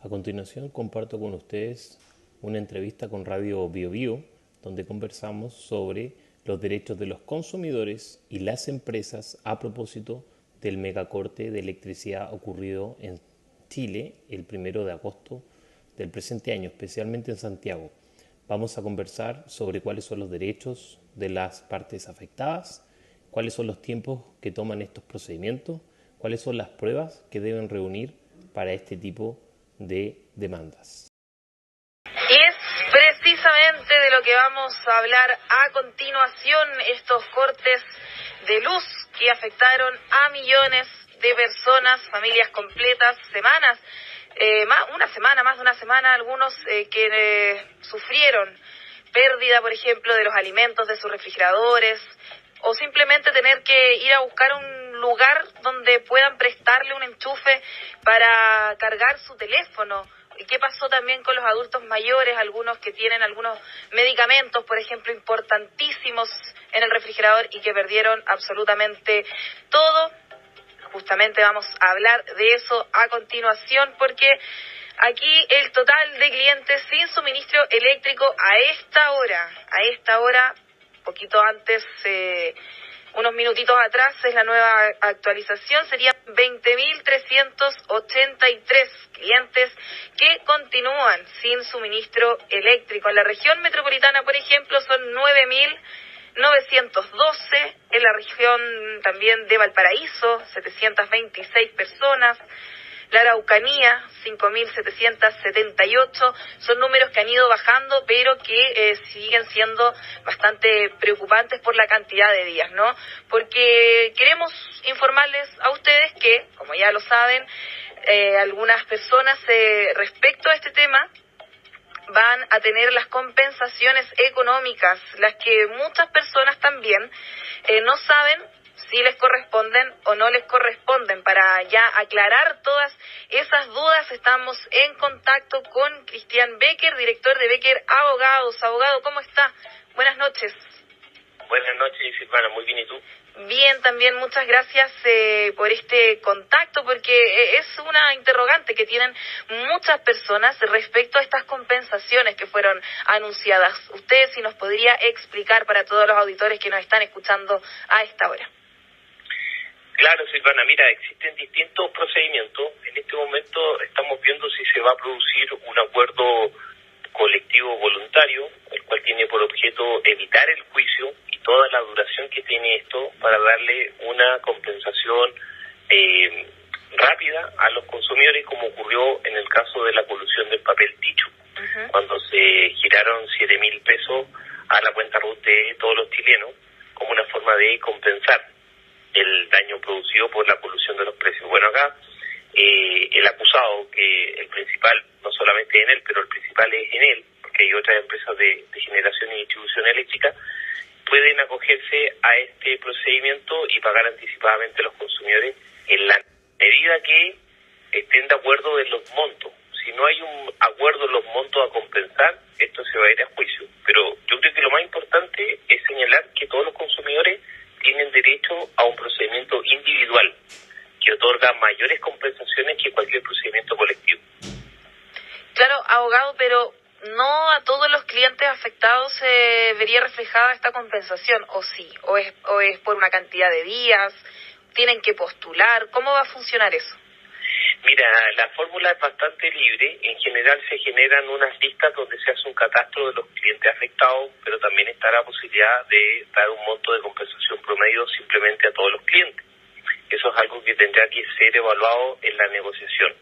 A continuación comparto con ustedes una entrevista con Radio Bio Bio, donde conversamos sobre los derechos de los consumidores y las empresas a propósito del megacorte de electricidad ocurrido en Chile el 1 de agosto del presente año, especialmente en Santiago. Vamos a conversar sobre cuáles son los derechos de las partes afectadas, cuáles son los tiempos que toman estos procedimientos, cuáles son las pruebas que deben reunir para este tipo de demandas. Y es precisamente de lo que vamos a hablar a continuación, estos cortes de luz que afectaron a millones de personas, familias completas, semanas, más de una semana, algunos que sufrieron pérdida, por ejemplo, de los alimentos, de sus refrigeradores, o simplemente tener que ir a buscar un lugar donde puedan prestarle un enchufe para cargar su teléfono. ¿Y qué pasó también con los adultos mayores, algunos que tienen algunos medicamentos, por ejemplo, importantísimos en el refrigerador y que perdieron absolutamente todo? Justamente vamos a hablar de eso a continuación, porque aquí el total de clientes sin suministro eléctrico a esta hora, poquito antes, unos minutitos atrás, es la nueva actualización, serían 20.383 clientes que continúan sin suministro eléctrico. En la región metropolitana, por ejemplo, son 9.912, en la región también de Valparaíso, 726 personas, la Araucanía, 5.778, son números que han ido bajando, pero que siguen siendo bastante preocupantes por la cantidad de días, ¿no? Porque queremos informarles a ustedes que, como ya lo saben, algunas personas respecto a este tema van a tener las compensaciones económicas, las que muchas personas también no saben si les corresponden o no les corresponden. Para ya aclarar todas esas dudas, estamos en contacto con Cristian Becker, director de Becker Abogados. Abogado, ¿cómo está? Buenas noches. Buenas noches, Silvana. Muy bien, ¿y tú? Bien, también muchas gracias por este contacto, porque es una interrogante que tienen muchas personas respecto a estas compensaciones que fueron anunciadas. Usted, si nos podría explicar para todos los auditores que nos están escuchando a esta hora. Claro, Silvana, mira, existen distintos procedimientos. En este momento estamos viendo si se va a producir un acuerdo colectivo voluntario, el cual tiene por objeto evitar el juicio y toda la duración que tiene esto para darle una compensación rápida a los consumidores, como ocurrió en el caso de la colusión del papel tichu, cuando se giraron 7.000 pesos a la cuenta RUT de todos los chilenos como una forma de compensar el daño producido por la colusión de los precios. Bueno, acá el acusado, que el principal, no solamente en él, pero el principal es en él, porque hay otras empresas de generación y distribución eléctrica, pueden acogerse a este procedimiento y pagar anticipadamente a los consumidores en la medida que estén de acuerdo en los montos. Si no hay un acuerdo en los montos a compensar, esto se va a ir a juicio. Pero yo creo que lo más importante es señalar que todos los consumidores tienen derecho a un procedimiento individual que otorga mayores compensaciones que cualquier procedimiento colectivo. Claro, abogado, pero no a todos los clientes afectados se vería reflejada esta compensación, ¿o sí? ¿O es por una cantidad de días? ¿Tienen que postular? ¿Cómo va a funcionar eso? Mira, la fórmula es bastante libre. En general se generan unas listas donde se hace un catastro de los clientes afectados, pero también está la posibilidad de dar un monto de compensación promedio simplemente a todos los clientes. Eso es algo que tendrá que ser evaluado en la negociación.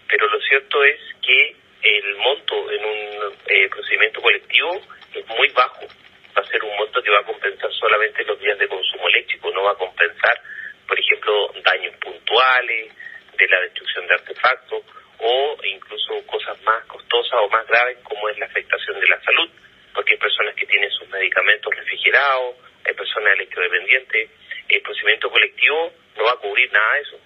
Pero lo cierto es que el monto en un procedimiento colectivo es muy bajo. Va a ser un monto que va a compensar solamente los días de consumo eléctrico, no va a compensar, por ejemplo, daños puntuales, de la destrucción de artefactos o incluso cosas más costosas o más graves como es la afectación de la salud, porque hay personas que tienen sus medicamentos refrigerados, hay personas electrodependientes. El procedimiento colectivo no va a cubrir nada de eso.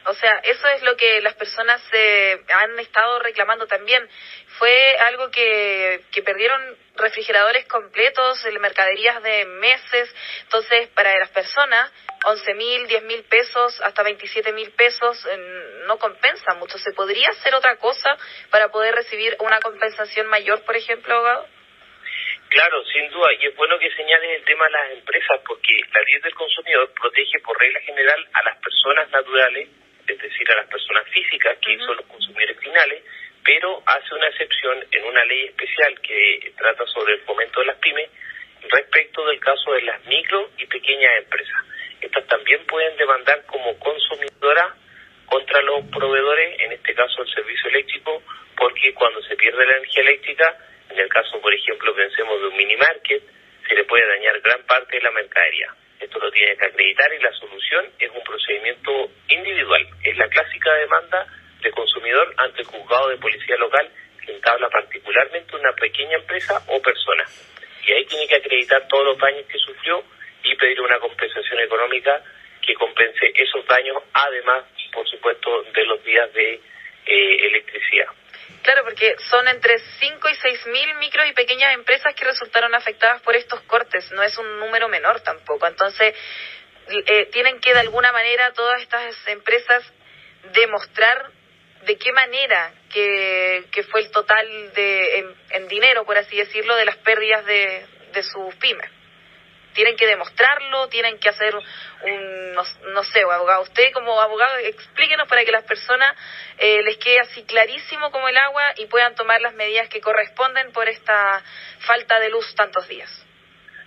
O sea, eso es lo que las personas han estado reclamando también. Fue algo que perdieron refrigeradores completos, mercaderías de meses. Entonces, para las personas, 11.000, 10.000 pesos, hasta 27.000 pesos, no compensa mucho. ¿Se podría hacer otra cosa para poder recibir una compensación mayor, por ejemplo, abogado? Claro, sin duda, y es bueno que señales el tema de las empresas, porque la ley del consumidor protege por regla general a las personas naturales, es decir, a las personas físicas, que son los consumidores finales, pero hace una excepción en una ley especial que trata sobre el fomento de las pymes respecto del caso de las micro y pequeñas empresas. Estas también pueden demandar como consumidoras contra los proveedores, en este caso el servicio eléctrico, porque cuando se pierde la energía eléctrica, en el caso, por ejemplo, pensemos de un mini market, se le puede dañar gran parte de la mercadería. Esto lo tiene que acreditar y la solución es un procedimiento individual. Es la clásica demanda de consumidor ante el juzgado de policía local que entabla particularmente una pequeña empresa o persona. Y ahí tiene que acreditar todos los daños que sufrió y pedir una compensación económica que compense esos daños, además, por supuesto, de los días de electricidad. Claro, porque son entre 5 y 6.000 micros y pequeñas empresas que resultaron afectadas por estos cortes. No es un número menor tampoco. Entonces, tienen que de alguna manera todas estas empresas demostrar de qué manera que fue el total en dinero, por así decirlo, de las pérdidas de sus pymes. Tienen que demostrarlo, tienen que hacer no sé, abogado, usted como abogado explíquenos para que las personas les quede así clarísimo como el agua y puedan tomar las medidas que corresponden por esta falta de luz tantos días.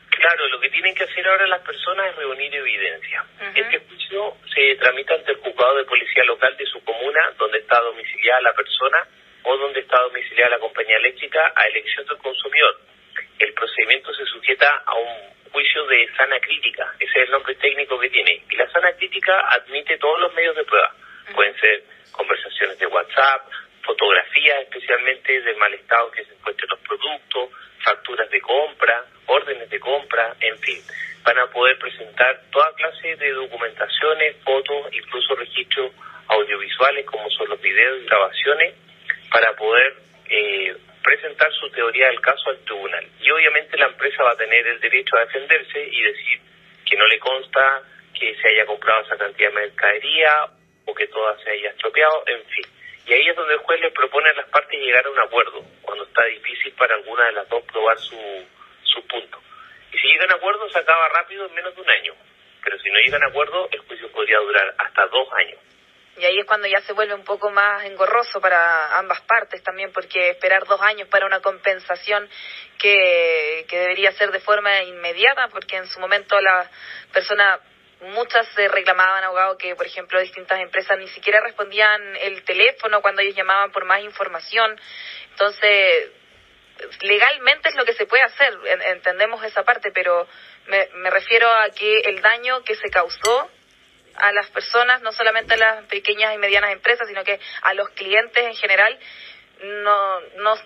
Claro, lo que tienen que hacer ahora las personas es reunir evidencia. Este juicio se tramita ante el juzgado de policía local de su comuna, donde está domiciliada la persona o donde está domiciliada la compañía eléctrica, a elección del consumidor. El procedimiento se sujeta a un juicio de sana crítica, ese es el nombre técnico que tiene, y la sana crítica admite todos los medios de prueba. Pueden ser conversaciones de WhatsApp, fotografías especialmente del mal estado que se encuentren los productos, facturas de compra, órdenes de compra, en fin. Van a poder presentar toda clase de documentaciones, fotos, incluso registros audiovisuales como son los videos y grabaciones, para poder presentar su teoría del caso al tribunal. Y obviamente la empresa va a tener el derecho a defenderse y decir que no le consta que se haya comprado esa cantidad de mercadería o que toda se haya estropeado, en fin. Y ahí es donde el juez le propone a las partes llegar a un acuerdo, cuando está difícil para alguna de las dos probar su punto. Y si llegan a acuerdo se acaba rápido en menos de un año, pero si no llegan a acuerdo el juicio podría durar hasta 2 años. Y ahí es cuando ya se vuelve un poco más engorroso para ambas partes también, porque esperar 2 años para una compensación que debería ser de forma inmediata, porque en su momento la persona, muchas se reclamaban, abogado, que por ejemplo distintas empresas ni siquiera respondían el teléfono cuando ellos llamaban por más información. Entonces, legalmente es lo que se puede hacer, entendemos esa parte, pero me refiero a que el daño que se causó a las personas, no solamente a las pequeñas y medianas empresas, sino que a los clientes en general,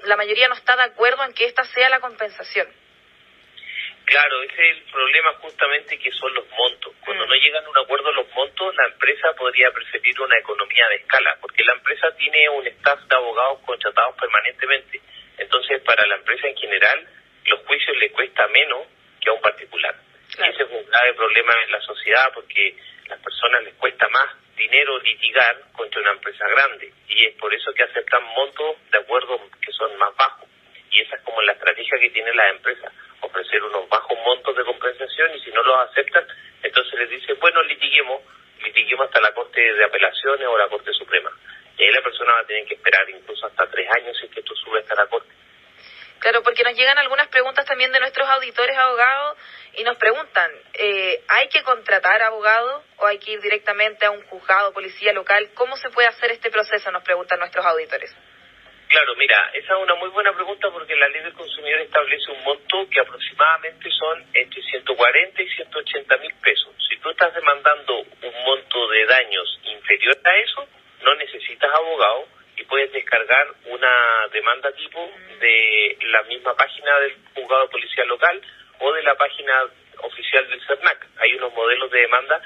la mayoría no está de acuerdo en que esta sea la compensación. Claro, ese es el problema justamente, que son los montos. Cuando no llegan a un acuerdo los montos, la empresa podría preferir una economía de escala, porque la empresa tiene un staff de abogados contratados permanentemente. Entonces, para la empresa en general, los juicios le cuesta menos que a un particular. Claro. Y ese es un grave problema en la sociedad, porque a las personas les cuesta más dinero litigar contra una empresa grande, y es por eso que aceptan montos de acuerdo que son más bajos. Y esa es como la estrategia que tienen las empresas, ofrecer unos bajos montos de compensación, y si no los aceptan, entonces les dicen, bueno, litiguemos hasta la Corte de Apelaciones o la Corte Suprema. Y ahí la persona va a tener que esperar incluso hasta 3 años si es que esto sube hasta la Corte. Claro, porque nos llegan algunas preguntas también de nuestros auditores abogados y nos preguntan, ¿hay que contratar abogado o hay que ir directamente a un juzgado, policía local? ¿Cómo se puede hacer este proceso? Nos preguntan nuestros auditores. Claro, mira, esa es una muy buena pregunta, porque la ley del consumidor establece un monto que aproximadamente son entre 140 y 180 mil pesos. Si tú estás demandando un monto de daños inferior a eso, no necesitas abogado y puedes descargar una demanda tipo de la misma página del juzgado de policía local o de la página oficial del CERNAC. Hay unos modelos de demanda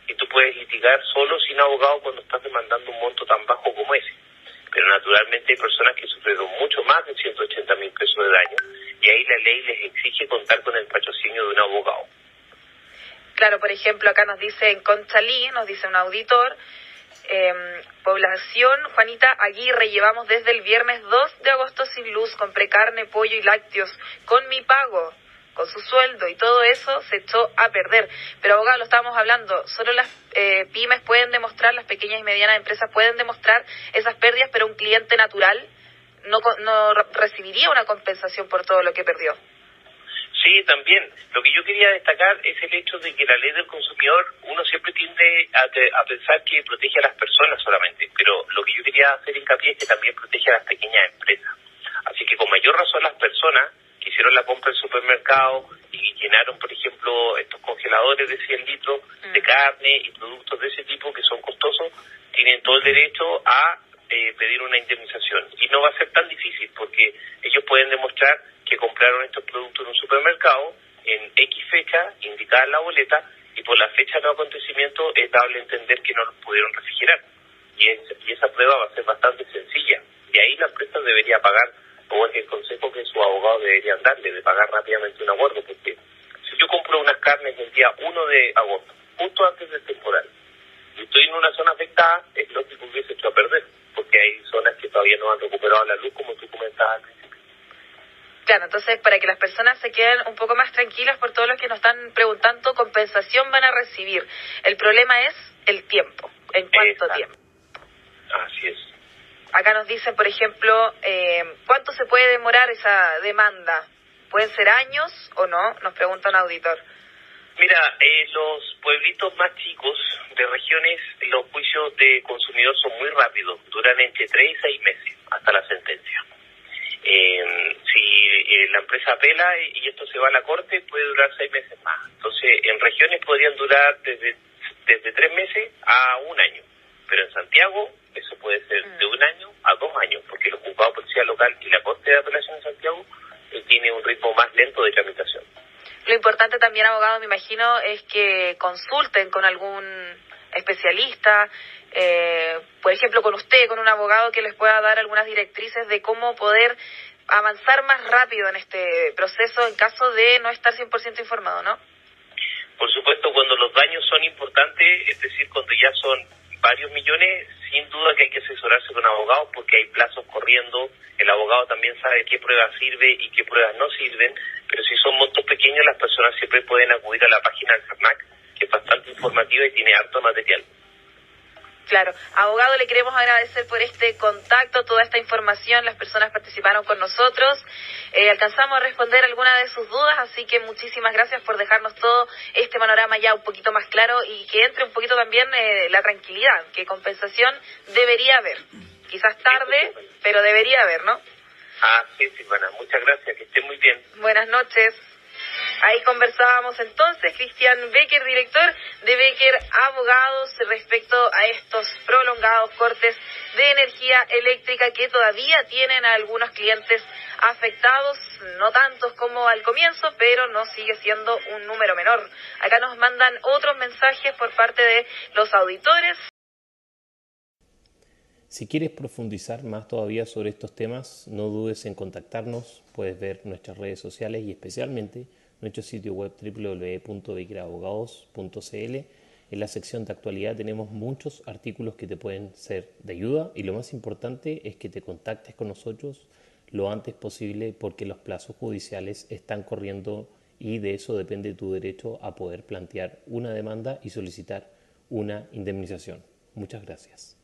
y tú puedes litigar solo sin abogado cuando estás demandando un monto tan bajo como ese. Pero naturalmente hay personas que sufrieron mucho más de 180 mil pesos de daño, y ahí la ley les exige contar con el patrocinio de un abogado. Claro, por ejemplo, acá nos dice en Conchalí, nos dice un auditor, población Juanita Aguirre, llevamos desde el viernes 2 de agosto sin luz, compré carne, pollo y lácteos con mi pago, con su sueldo, y todo eso se echó a perder. Pero abogado, lo estábamos hablando, solo las pymes pueden demostrar, las pequeñas y medianas empresas pueden demostrar esas pérdidas, pero un cliente natural no recibiría una compensación por todo lo que perdió. Sí, también. Lo que yo quería destacar es el hecho de que la ley del consumidor, uno siempre tiende a pensar que protege a las personas solamente, pero lo que yo quería hacer hincapié es que también protege a las pequeñas empresas. Así que con mayor razón las personas que hicieron la compra del supermercado y llenaron, por ejemplo, estos congeladores de 100 litros de carne y productos de ese tipo que son costosos, tienen todo el derecho a pedir una indemnización. Y no va a ser tan difícil porque ellos pueden demostrar que compraron estos productos en un supermercado en X fecha, indicada en la boleta, y por la fecha de los acontecimientos es dable a entender que no los pudieron refrigerar. Y esa prueba va a ser bastante sencilla. Y ahí la empresa debería pagar, o es el consejo que sus abogados deberían darle, de pagar rápidamente un acuerdo, porque si yo compro unas carnes el día 1 de agosto, justo antes del temporal, y estoy en una zona afectada, es lógico que hubiese hecho a perder, porque hay zonas que todavía no han recuperado la luz, como tú comentabas al principio. Claro, entonces para que las personas se queden un poco más tranquilas, por todos los que nos están preguntando, compensación van a recibir. El problema es el tiempo. ¿En cuánto tiempo? Así es. Acá nos dicen, por ejemplo, ¿cuánto se puede demorar esa demanda? ¿Pueden ser años o no? Nos pregunta un auditor. Mira, los pueblitos más chicos de regiones, los juicios de consumidor son muy rápidos, duran entre 3 y 6 meses hasta la sentencia. Si la empresa apela y esto se va a la corte, puede durar 6 meses más. Entonces, en regiones podrían durar desde 3 meses a 1 año, pero en Santiago eso puede ser de 1 año a 2 años, porque el juzgado de policía local y la Corte de Apelación de Santiago tiene un ritmo más lento de tramitación. Lo importante también, abogado, me imagino, es que consulten con algún especialista, por ejemplo, con usted, con un abogado que les pueda dar algunas directrices de cómo poder avanzar más rápido en este proceso en caso de no estar 100% informado, ¿no? Por supuesto, cuando los daños son importantes, es decir, cuando ya son varios millones, sin duda que hay que asesorarse con abogados porque hay plazos corriendo, el abogado también sabe qué pruebas sirve y qué pruebas no sirven, pero si son montos pequeños las personas siempre pueden acudir a la página del CERNAC, que es bastante informativa y tiene harto material. Claro. Abogado, le queremos agradecer por este contacto, toda esta información, las personas participaron con nosotros, alcanzamos a responder algunas de sus dudas, así que muchísimas gracias por dejarnos todo este panorama ya un poquito más claro y que entre un poquito también la tranquilidad, que compensación debería haber. Quizás tarde, pero debería haber, ¿no? Sí, Silvana, muchas gracias, que esté muy bien. Buenas noches. Ahí conversábamos entonces, Cristian Becker, director de Becker Abogados, respecto a estos prolongados cortes de energía eléctrica que todavía tienen a algunos clientes afectados, no tantos como al comienzo, pero no sigue siendo un número menor. Acá nos mandan otros mensajes por parte de los auditores. Si quieres profundizar más todavía sobre estos temas, no dudes en contactarnos, puedes ver nuestras redes sociales y especialmente nuestro sitio web www.beckerabogados.cl. En la sección de actualidad tenemos muchos artículos que te pueden ser de ayuda y lo más importante es que te contactes con nosotros lo antes posible porque los plazos judiciales están corriendo y de eso depende tu derecho a poder plantear una demanda y solicitar una indemnización. Muchas gracias.